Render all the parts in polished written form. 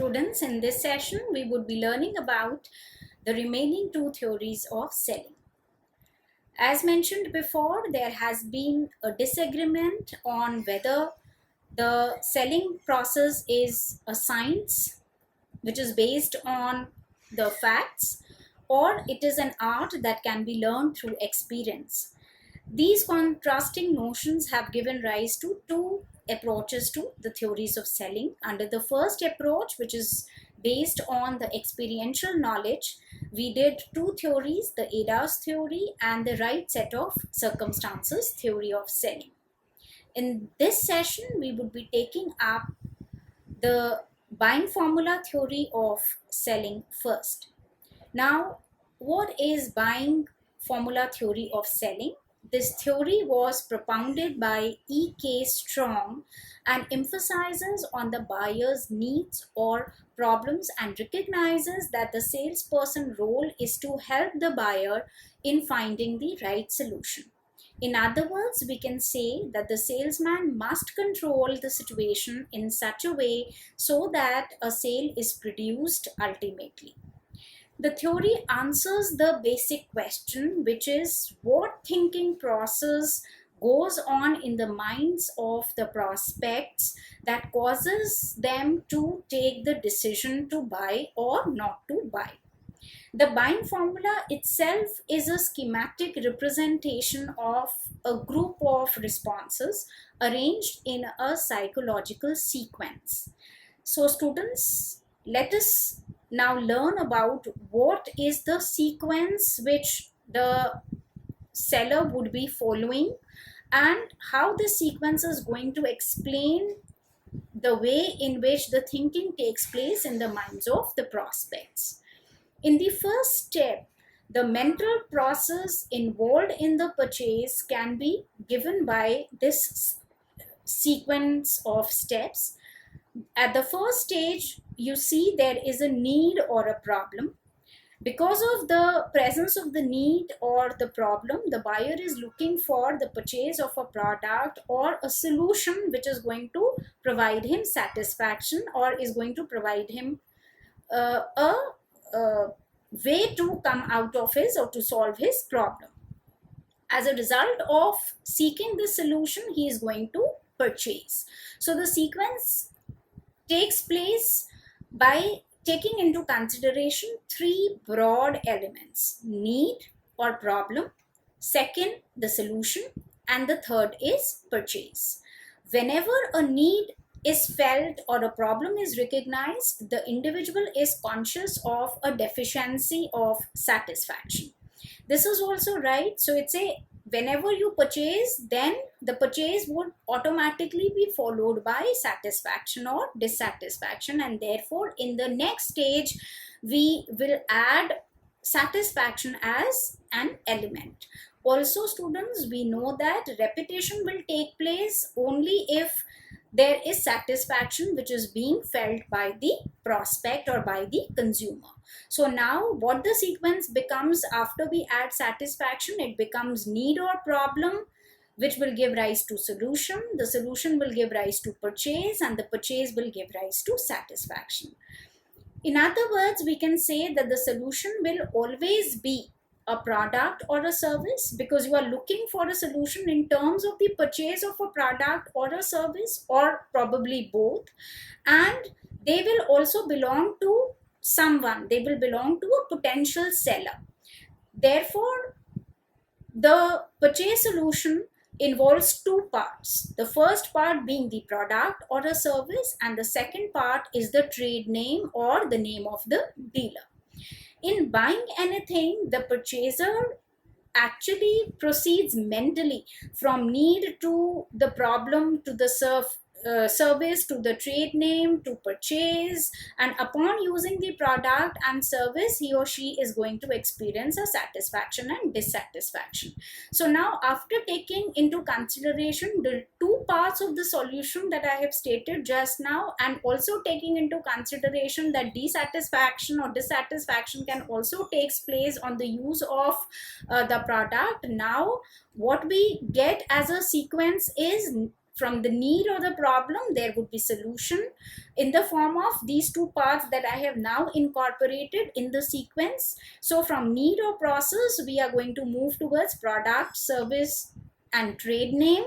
Students, in this session, we would be learning about the remaining two theories of selling. As mentioned before, there has been a disagreement on whether the selling process is a science which is based on the facts, or it is an art that can be learned through experience. These contrasting notions have given rise to two approaches to the theories of selling. Under the first approach, which is based on the experiential knowledge, we did two theories, the ADAS theory and the right set of circumstances theory of selling. In this session, we would be taking up the buying formula theory of selling first. Now, what is buying formula theory of selling? This theory was propounded by E.K. Strong and emphasizes on the buyer's needs or problems and recognizes that the salesperson role is to help the buyer in finding the right solution. In other words, we can say that the salesman must control the situation in such a way so that a sale is produced ultimately. The theory answers the basic question, which is what thinking process goes on in the minds of the prospects that causes them to take the decision to buy or not to buy. The buying formula itself is a schematic representation of a group of responses arranged in a psychological sequence. So students, let us now learn about what is the sequence which the seller would be following and how the sequence is going to explain the way in which the thinking takes place in the minds of the prospects. In the first step, the mental process involved in the purchase can be given by this sequence of steps. At the first stage, you see there is a need or a problem. Because of the presence of the need or the problem, the buyer is looking for the purchase of a product or a solution which is going to provide him satisfaction or is going to provide him a way to come out of his or to solve his problem. As a result of seeking the solution, he is going to purchase. So the sequence takes place by taking into consideration three broad elements: need or problem, second the solution, and the third is purchase. Whenever a need is felt or a problem is recognized, the individual is conscious of a deficiency of satisfaction. This is also right. So it's a whenever you purchase, then the purchase would automatically be followed by satisfaction or dissatisfaction, and therefore in the next stage we will add satisfaction as an element. Also students, we know that repetition will take place only if there is satisfaction which is being felt by the prospect or by the consumer. So now what the sequence becomes after we add satisfaction, it becomes need or problem, which will give rise to solution. The solution will give rise to purchase, and the purchase will give rise to satisfaction. In other words, we can say that the solution will always be a product or a service, because you are looking for a solution in terms of the purchase of a product or a service, or probably both, and they will also belong to someone. They will belong to a potential seller. Therefore, the purchase solution involves two parts. The first part being the product or a service, and the second part is the trade name or the name of the dealer. In buying anything, the purchaser actually proceeds mentally from need to the problem to the service to the trade name to purchase, and upon using the product and service, he or she is going to experience a satisfaction and dissatisfaction. So now, after taking into consideration the two parts of the solution that I have stated just now, and also taking into consideration that dissatisfaction or dissatisfaction can also takes place on the use of the product, now what we get as a sequence is from the need or the problem, there would be solution in the form of these two parts that I have now incorporated in the sequence. So from need or process, we are going to move towards product, service, and trade name.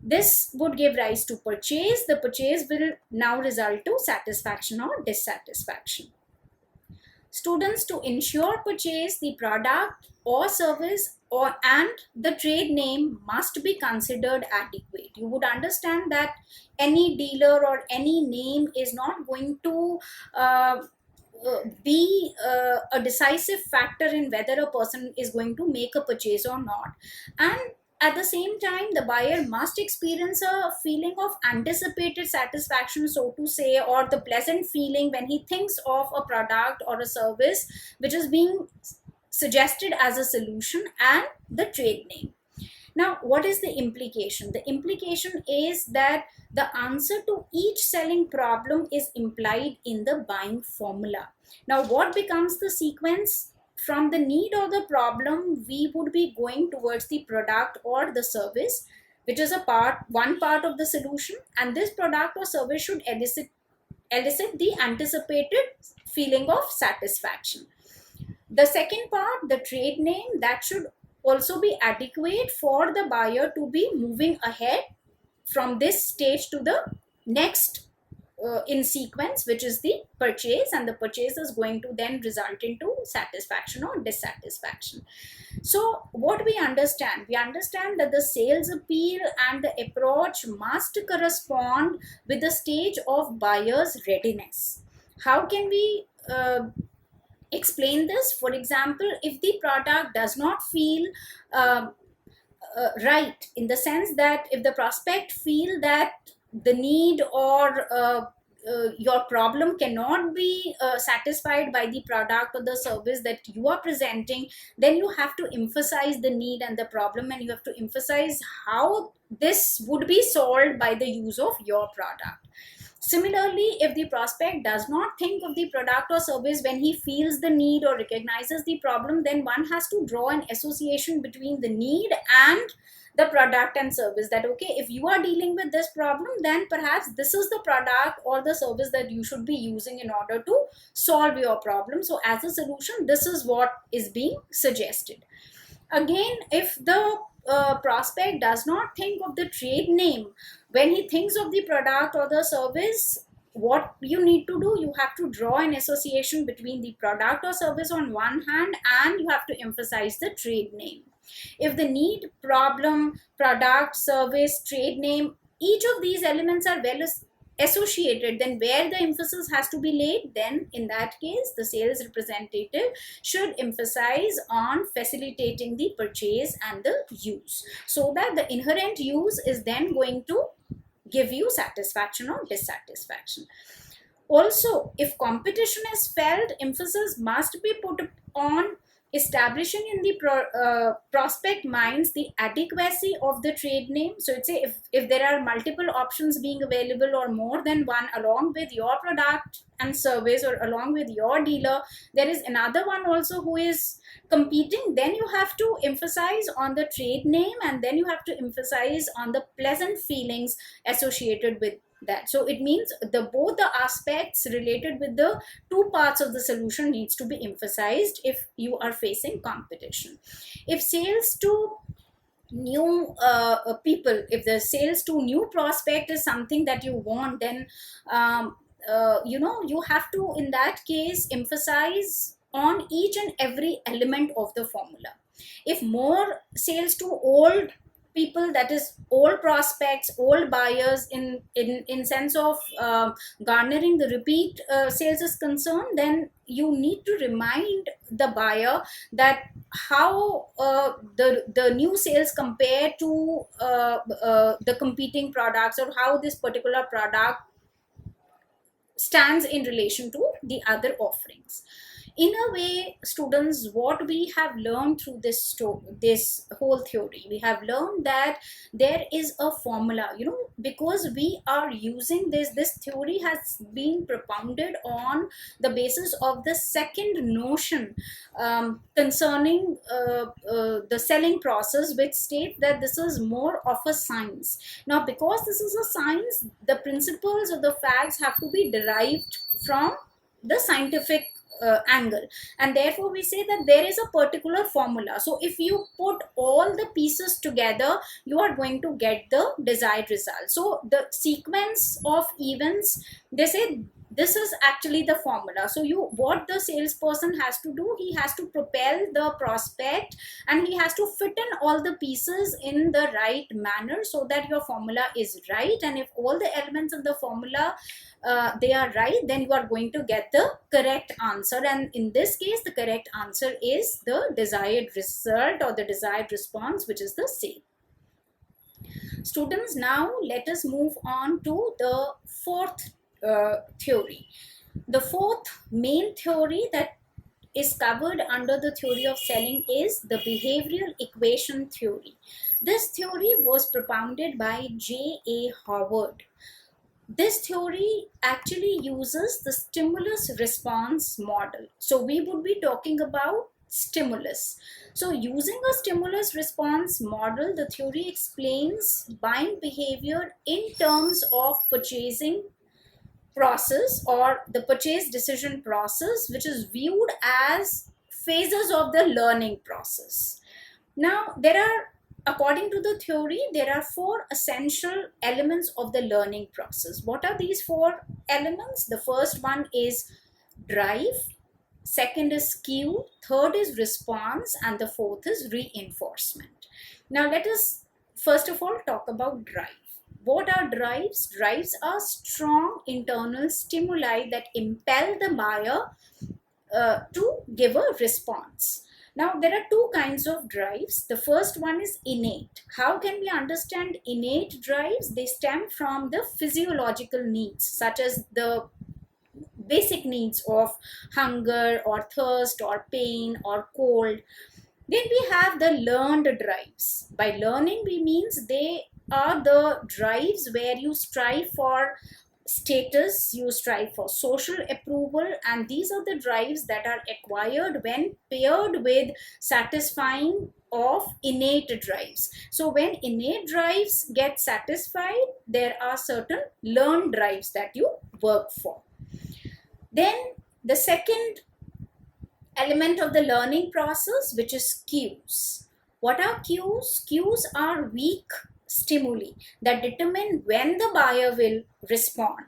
This would give rise to purchase. The purchase will now result to satisfaction or dissatisfaction. Students, to ensure purchase, the product or service and the trade name must be considered adequate. You would understand that any dealer or any name is not going to be a decisive factor in whether a person is going to make a purchase or not. And at the same time, the buyer must experience a feeling of anticipated satisfaction, so to say, or the pleasant feeling when he thinks of a product or a service which is being suggested as a solution and the trade name. Now, what is the implication? The implication is that the answer to each selling problem is implied in the buying formula. Now, what becomes the sequence? From the need or the problem, we would be going towards the product or the service, which is one part of the solution, and this product or service should elicit the anticipated feeling of satisfaction. The second part, the trade name, that should also be adequate for the buyer to be moving ahead from this stage to the next in sequence, which is the purchase, and the purchase is going to then result into satisfaction or dissatisfaction. So what we understand that the sales appeal and the approach must correspond with the stage of buyer's readiness. How can we explain this? For example, if the product does not feel right, in the sense that if the prospect feel that the need or your problem cannot be satisfied by the product or the service that you are presenting, then you have to emphasize the need and the problem, and you have to emphasize how this would be solved by the use of your product. Similarly, if the prospect does not think of the product or service when he feels the need or recognizes the problem, then one has to draw an association between the need and the product and service, that okay, if you are dealing with this problem, then perhaps this is the product or the service that you should be using in order to solve your problem. So as a solution, this is what is being suggested. Again, if the prospect does not think of the trade name when he thinks of the product or the service, what you need to do, you have to draw an association between the product or service on one hand, and you have to emphasize the trade name. If the need, problem, product, service, trade name, each of these elements are well associated, then where the emphasis has to be laid, then in that case the sales representative should emphasize on facilitating the purchase and the use, so that the inherent use is then going to give you satisfaction or dissatisfaction. Also, if competition is felt, emphasis must be put on establishing in the prospect minds the adequacy of the trade name. So it's a, if there are multiple options being available or more than one along with your product and service, or along with your dealer, there is another one also who is competing, then you have to emphasize on the trade name, and then you have to emphasize on the pleasant feelings associated with that. So it means both the aspects related with the two parts of the solution needs to be emphasized if you are facing competition. If sales to new people, if the sales to new prospect is something that you want, then you have to in that case emphasize on each and every element of the formula. If more sales to old people, that is old prospects, old buyers, in sense of garnering the repeat sales is concerned, then you need to remind the buyer that how the new sales compare to the competing products, or how this particular product stands in relation to the other offerings. In a way, students, what we have learned through this whole theory, we have learned that there is a formula, because we are using this theory has been propounded on the basis of the second notion concerning the selling process, which state that this is more of a science. Now, because this is a science, the principles of the facts have to be derived from the scientific angle, and therefore we say that there is a particular formula. So if you put all the pieces together, you are going to get the desired result. So the sequence of events, they say this is actually the formula. So what the salesperson has to do, he has to propel the prospect, and he has to fit in all the pieces in the right manner so that your formula is right. And if all the elements of the formula they are right, then you are going to get the correct answer. And in this case, the correct answer is the desired result or the desired response, which is the sale. Students, now let us move on to the fourth theory. The fourth main theory that is covered under the theory of selling is the behavioral equation theory. This theory was propounded by J.A. Howard. This theory actually uses the stimulus response model. So we would be talking about stimulus. So using a stimulus response model, the theory explains buying behavior in terms of purchasing process or the purchase decision process, which is viewed as phases of the learning process. Now, according to the theory, there are 4 essential elements of the learning process. What are these 4 elements? The first one is drive, second is cue, third is response, and the fourth is reinforcement. Now, let us first of all talk about drive. What are drives? Drives are strong internal stimuli that impel the buyer to give a response. Now, there are 2 kinds of drives. The first one is innate. How can we understand innate drives? They stem from the physiological needs, such as the basic needs of hunger or thirst or pain or cold. Then we have the learned drives. By learning, we means they are the drives where you strive for status, you strive for social approval, and these are the drives that are acquired when paired with satisfying of innate drives. So when innate drives get satisfied, there are certain learned drives that you work for. Then the second element of the learning process, which is cues. What are cues? Cues are weak stimuli that determine when the buyer will respond.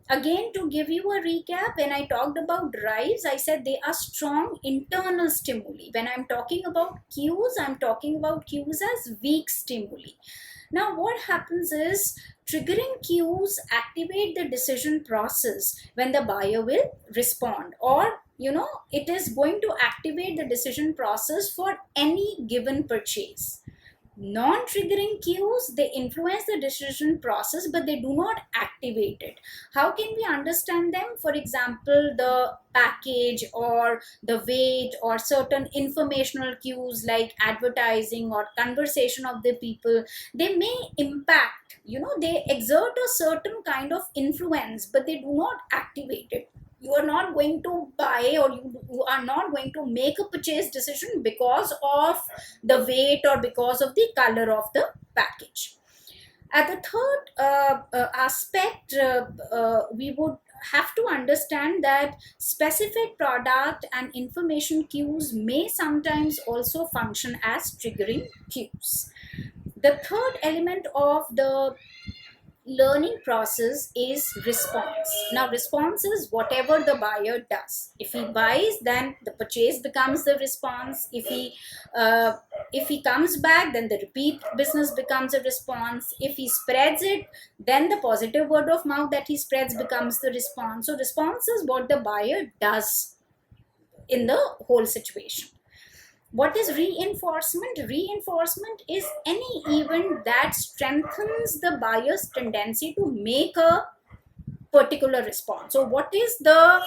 Again, to give you a recap, when I talked about drives, I said they are strong internal stimuli. When I'm talking about cues, I'm talking about cues as weak stimuli. Now, what happens is triggering cues activate the decision process when the buyer will respond, or it is going to activate the decision process for any given purchase. Non-triggering cues, they influence the decision process, but they do not activate it. How can we understand them? For example, the package or the weight or certain informational cues like advertising or conversation of the people, they may impact, they exert a certain kind of influence, but they do not activate it. You are not going to buy, or you are not going to make a purchase decision because of the weight or because of the color of the package. At the third aspect, we would have to understand that specific product and information cues may sometimes also function as triggering cues. The third element of the learning process is response. Now, response is whatever the buyer does. If he buys, then the purchase becomes the response. If he comes back, then the repeat business becomes a response. If he spreads it, then the positive word of mouth that he spreads becomes the response. So response is what the buyer does in the whole situation. What is reinforcement? Reinforcement is any event that strengthens the buyer's tendency to make a particular response. So what is the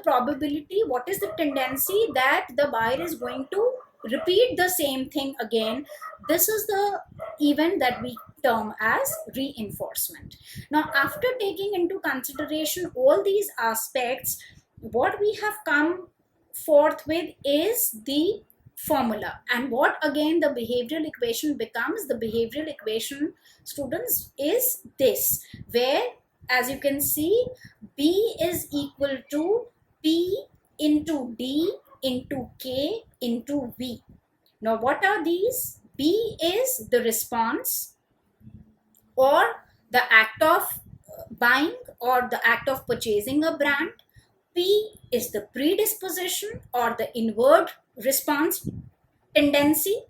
probability, what is the tendency that the buyer is going to repeat the same thing again? This is the event that we term as reinforcement. Now, after taking into consideration all these aspects, what we have come forth with is the formula. And what again the behavioral equation becomes? The behavioral equation, students, is this, where, as you can see, B is equal to P into D into K into V. Now, what are these? B is the response, or the act of buying, or the act of purchasing a brand. P is the predisposition or the inward response tendency.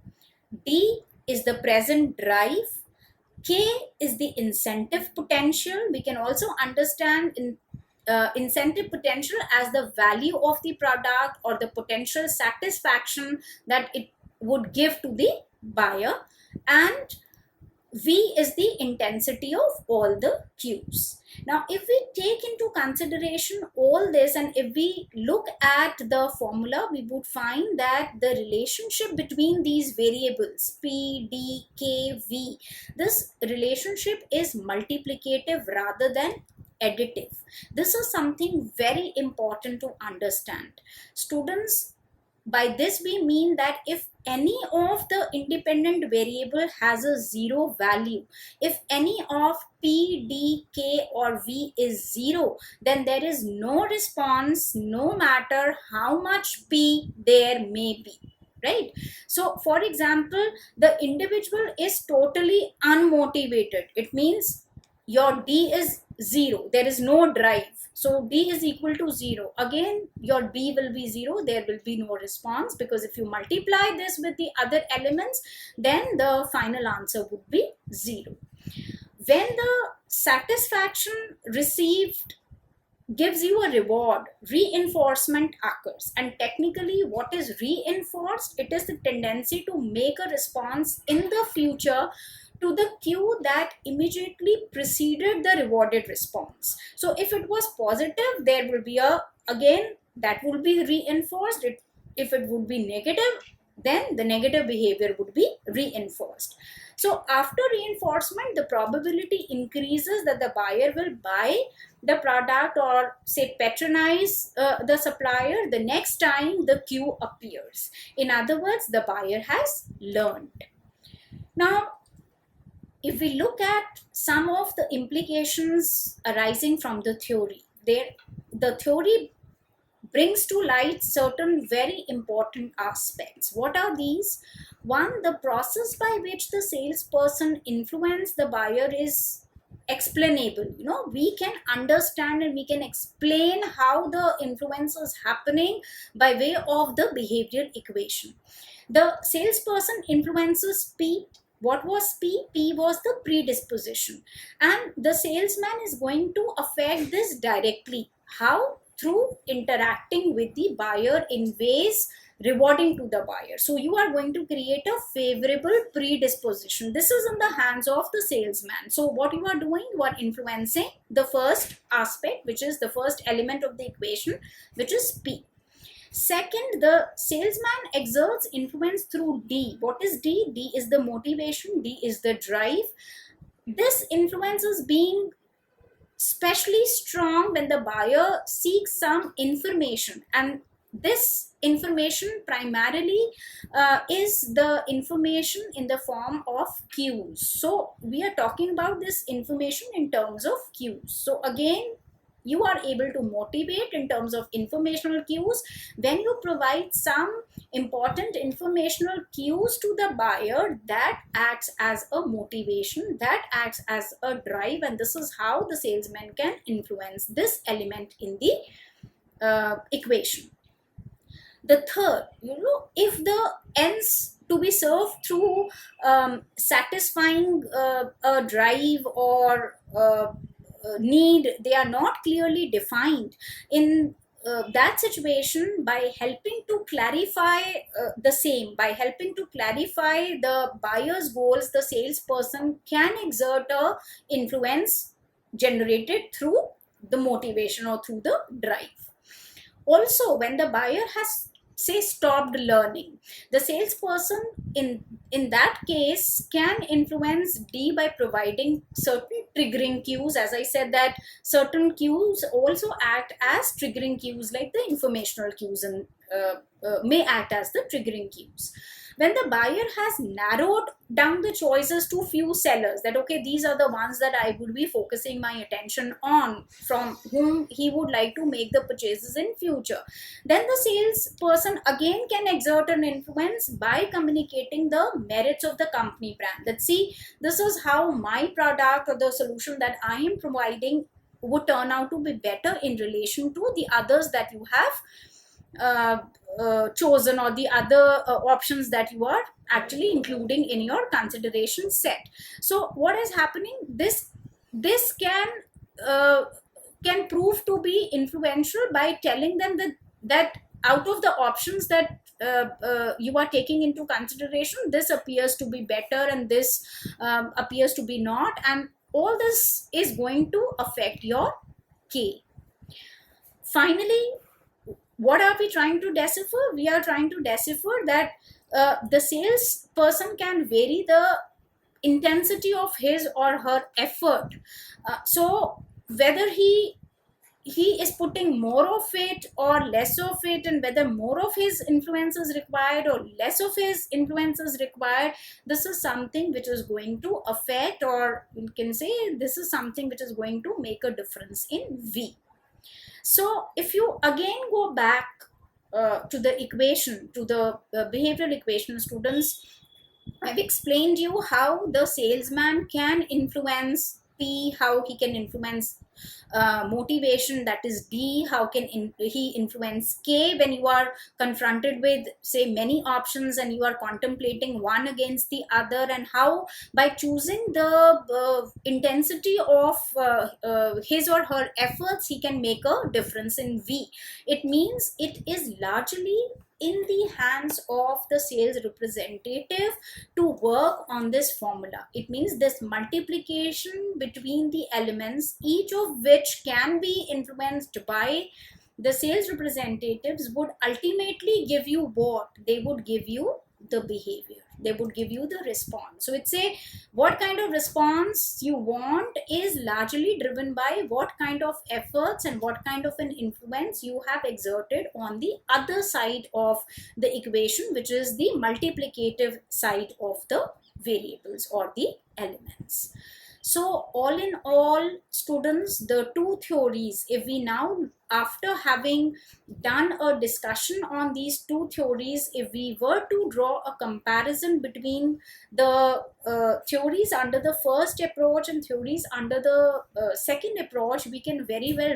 D is the present drive. K is the incentive potential. We can also understand incentive potential as the value of the product or the potential satisfaction that it would give to the buyer. And V is the intensity of all the Qs. Now, if we take into consideration all this and if we look at the formula, we would find that the relationship between these variables P, D, K, V, this relationship is multiplicative rather than additive. This is something very important to understand. Students, by this we mean that if any of the independent variable has a zero value, if any of P, D, K or V is zero, then there is no response, no matter how much P there may be, right? So for example, the individual is totally unmotivated. It means your D is 0, there is no drive. So D is equal to 0. Again, your B will be 0. There will be no response, because if you multiply this with the other elements, then the final answer would be 0. When the satisfaction received gives you a reward, reinforcement occurs. And technically, what is reinforced? It is the tendency to make a response in the future to the cue that immediately preceded the rewarded response. So if it was positive, there will be again, that will be reinforced. If it would be negative, then the negative behavior would be reinforced. So after reinforcement, the probability increases that the buyer will buy the product, or say patronize the supplier the next time the cue appears. In other words, the buyer has learned. Now, if we look at some of the implications arising from the theory, the theory brings to light certain very important aspects. What are these? One, the process by which the salesperson influenced the buyer is explainable. We can understand and we can explain how the influence is happening by way of the behavioral equation. The salesperson influences P. What was P? P was the predisposition, and the salesman is going to affect this directly. How? Through interacting with the buyer in ways rewarding to the buyer. So you are going to create a favorable predisposition. This is in the hands of the salesman. So what you are doing, you are influencing the first aspect, which is the first element of the equation, which is P. Second, the salesman exerts influence through D. What is D? D is the motivation, D is the drive. This influence is being especially strong when the buyer seeks some information, and this information primarily is the information in the form of cues. So we are talking about this information in terms of cues. So again, you are able to motivate in terms of informational cues when you provide some important informational cues to the buyer. That acts as a motivation, that acts as a drive, and this is how the salesman can influence this element in the equation. The third, if the ends to be served through satisfying a drive or need, they are not clearly defined. In that situation, by helping to clarify by helping to clarify the buyer's goals, the salesperson can exert a influence generated through the motivation or through the drive. Also, when the buyer has, say, stopped learning, the salesperson in that case can influence D by providing certain triggering cues. As I said, that certain cues also act as triggering cues, like the informational cues, and may act as the triggering cues. When the buyer has narrowed down the choices to few sellers, that okay, these are the ones that I would be focusing my attention on, from whom he would like to make the purchases in future, then the salesperson again can exert an influence by communicating the merits of the company brand, that see, this is how my product or the solution that I am providing would turn out to be better in relation to the others that you have chosen, or the other options that you are actually including in your consideration set. So what is happening, this can prove to be influential by telling them that out of the options that you are taking into consideration, this appears to be better and this appears to be not, and all this is going to affect your K. Finally, what are we trying to decipher? We are trying to decipher that the salesperson can vary the intensity of his or her effort. So whether he is putting more of it or less of it, and whether more of his influence is required or less of his influence is required, this is something which is going to affect, or you can say this is something which is going to make a difference in V. So if you again go back to the equation, to the behavioral equation, students, I've explained you how the salesman can influence P, how he can influence motivation, that is D, how can he influence K when you are confronted with, say, many options and you are contemplating one against the other, and how by choosing the intensity of his or her efforts, he can make a difference in V. It means it is largely in the hands of the sales representative to work on this formula. It means this multiplication between the elements, each of which can be influenced by the sales representatives, would ultimately give you what? They would give you the behavior. They would give you the response. So it's a, what kind of response you want is largely driven by what kind of efforts and what kind of an influence you have exerted on the other side of the equation, which is the multiplicative side of the variables or the elements. So all in all, students, the two theories, if we now, after having done a discussion on these two theories, if we were to draw a comparison between the theories under the first approach and theories under the second approach, we can very well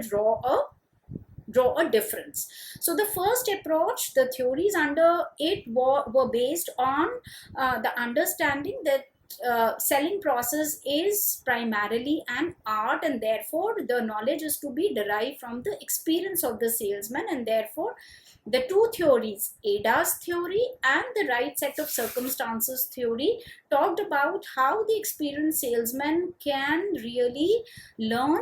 draw a difference. So the first approach, the theories under it were based on the understanding that selling process is primarily an art, and therefore the knowledge is to be derived from the experience of the salesman, and therefore the two theories, ADA's theory and the right set of circumstances theory, talked about how the experienced salesman can really learn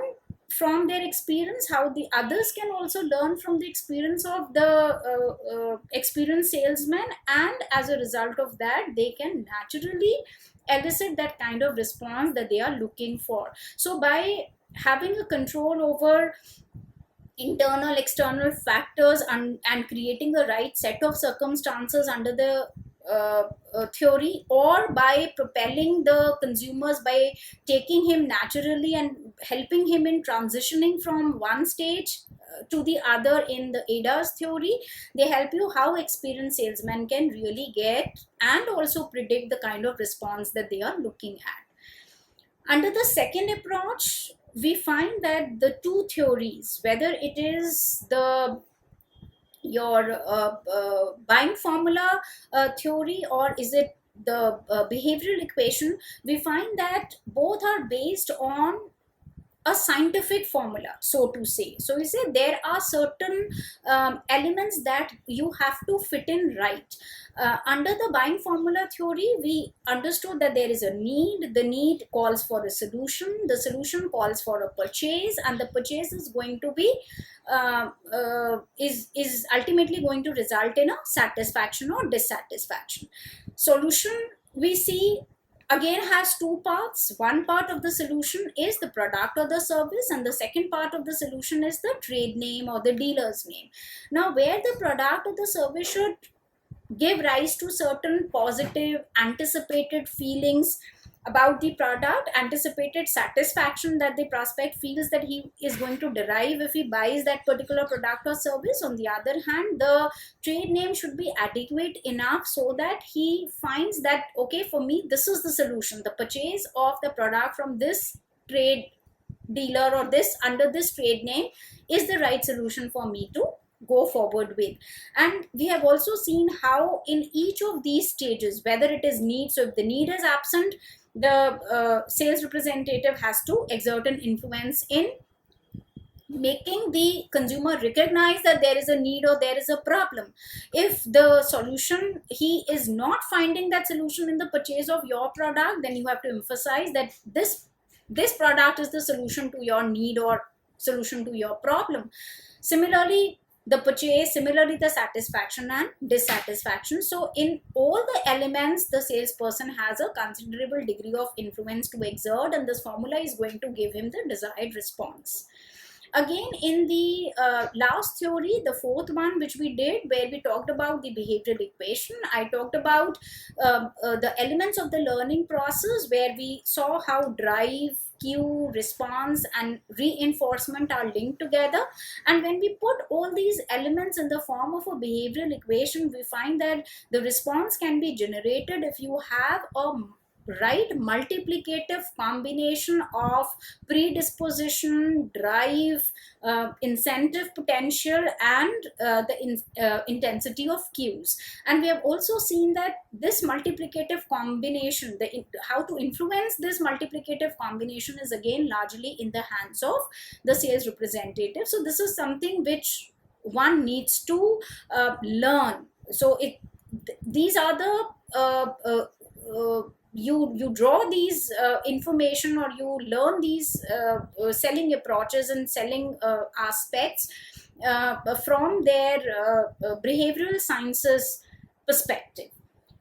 from their experience, how the others can also learn from the experience of the experienced salesman, and as a result of that, they can naturally elicit that kind of response that they are looking for. So by having a control over internal external factors and creating the right set of circumstances under the theory, or by propelling the consumers, by taking him naturally and helping him in transitioning from one stage to the other in the ADA's theory, they help you how experienced salesmen can really get and also predict the kind of response that they are looking at. Under the second approach, we find that the two theories, whether it is your buying formula theory, or is it the behavioral equation, we find that both are based on a scientific formula, so to say. So you say there are certain elements that you have to fit in right. Under the buying formula theory, we understood that there is a need. The need calls for a solution. The solution calls for a purchase, and the purchase is going to be is ultimately going to result in a satisfaction or dissatisfaction. Solution, we see, again has two parts. One part of the solution is the product or the service, and the second part of the solution is the trade name or the dealer's name. Now, where the product or the service should give rise to certain positive anticipated feelings about the product, anticipated satisfaction that the prospect feels that he is going to derive if he buys that particular product or service. On the other hand, the trade name should be adequate enough so that he finds that, okay, for me this is the solution. The purchase of the product from this trade dealer or this under this trade name is the right solution for me to go forward with. And we have also seen how in each of these stages, whether it is need, so if the need is absent, the sales representative has to exert an influence in making the consumer recognize that there is a need or there is a problem. If the solution, he is not finding that solution in the purchase of your product, then you have to emphasize that this product is the solution to your need or solution to your problem. Similarly, the purchase, similarly the satisfaction and dissatisfaction. So in all the elements, the salesperson has a considerable degree of influence to exert, and this formula is going to give him the desired response. Again, in the last theory, the fourth one which we did, where we talked about the behavioral equation, I talked about the elements of the learning process, where we saw how drive, cue, response and reinforcement are linked together. And when we put all these elements in the form of a behavioral equation, we find that the response can be generated if you have a right multiplicative combination of predisposition, drive, incentive potential and the intensity of cues. And we have also seen that this multiplicative combination, how to influence this multiplicative combination is again largely in the hands of the sales representative. So this is something which one needs to learn. So these are the you draw these information, or you learn these selling approaches and selling aspects from their behavioral sciences perspective.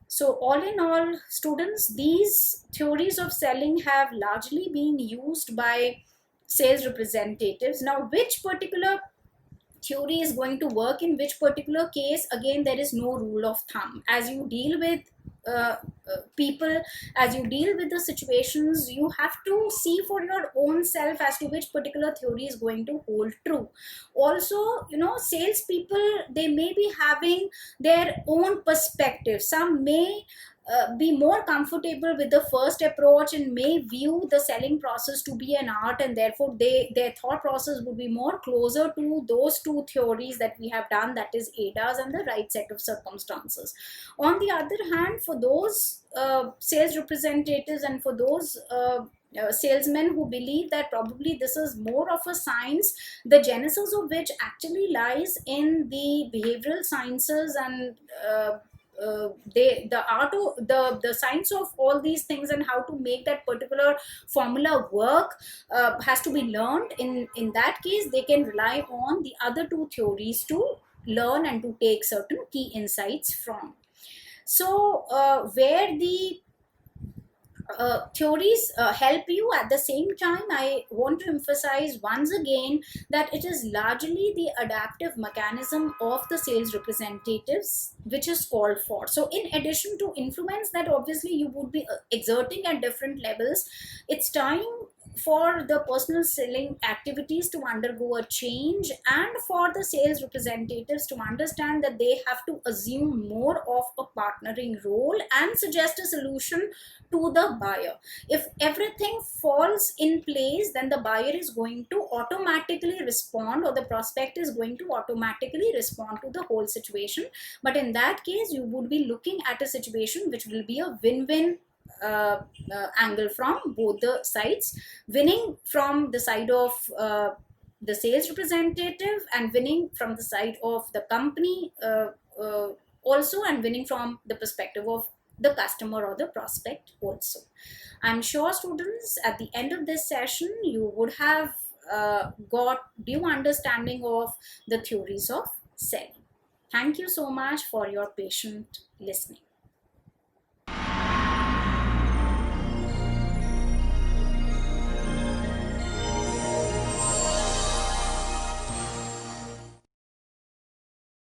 So all in all, students, these theories of selling have largely been used by sales representatives. Now, which particular theory is going to work in which particular case, again, there is no rule of thumb. As you deal with people, as you deal with the situations, you have to see for your own self as to which particular theory is going to hold true. Also, salespeople, they may be having their own perspective. Some may be more comfortable with the first approach and may view the selling process to be an art, and therefore their thought process would be more closer to those two theories that we have done, that is ADAS and the right set of circumstances. On the other hand, for those sales representatives and for those salesmen who believe that probably this is more of a science, the genesis of which actually lies in the behavioral sciences and the science of all these things and how to make that particular formula work has to be learned. In that case, they can rely on the other two theories to learn and to take certain key insights from. So where the theories help you, at the same time I want to emphasize once again that it is largely the adaptive mechanism of the sales representatives which is called for. So in addition to influence that obviously you would be exerting at different levels, it's time for the personal selling activities to undergo a change, and for the sales representatives to understand that they have to assume more of a partnering role and suggest a solution to the buyer. If everything falls in place, then the buyer is going to automatically respond, or the prospect is going to automatically respond to the whole situation. But in that case, you would be looking at a situation which will be a win-win angle from both the sides, winning from the side of the sales representative, and winning from the side of the company also, and winning from the perspective of the customer or the prospect also. I'm sure, students, at the end of this session you would have got due understanding of the theories of selling. Thank you so much for your patient listening.